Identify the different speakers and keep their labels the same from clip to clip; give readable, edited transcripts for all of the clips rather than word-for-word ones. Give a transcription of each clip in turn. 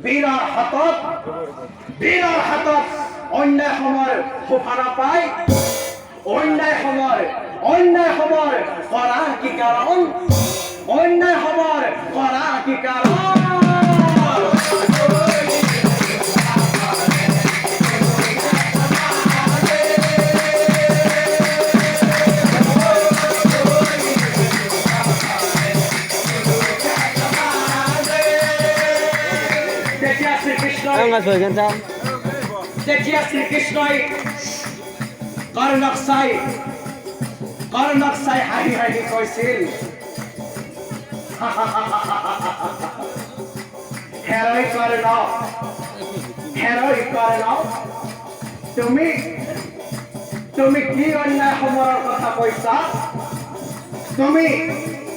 Speaker 1: বীৰৰ হাতত অন্যায় সময়ৰ সোপা নাপায় অন্যায় সময়ৰ কৰা কি কাৰণ অন্যায় সময়ৰ কৰা কি কাৰণ देखिए श्री कृष्ण कर्णक चाই হাঁহি হাঁহি কৈছিল হেৰৈ কৰ্ণ তুমি কি অন্যায় সময়ৰ কথা কৈছা তুমি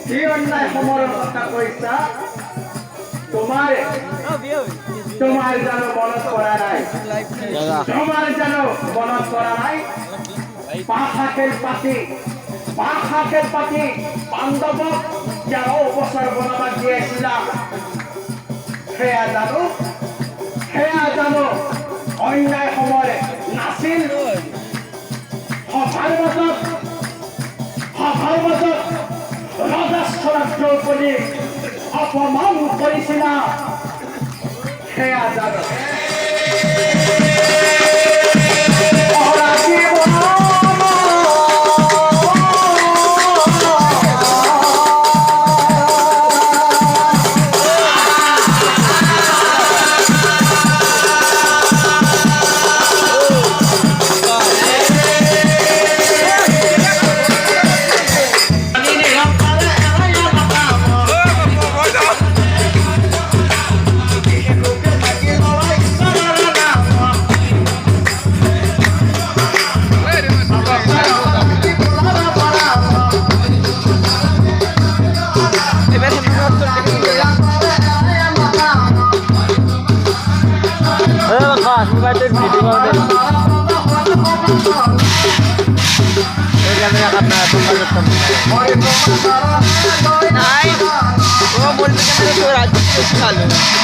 Speaker 1: কি অন্যায় সময়ৰ কথা কৈছা তোমার জানো মনত করা নাই পাখাকের পাতি বান্ধবক 11 বছর বনবাস দিয়েছিলাম সেয়া জানো অন্যায় সময় নাছিল সভাৰ মাজত ৰজাস্থলত দ্ৰৌপদী অপমান কৰিছিলা সেয়া জানো
Speaker 2: Nein, oh, boleh kita tu rajin sekali.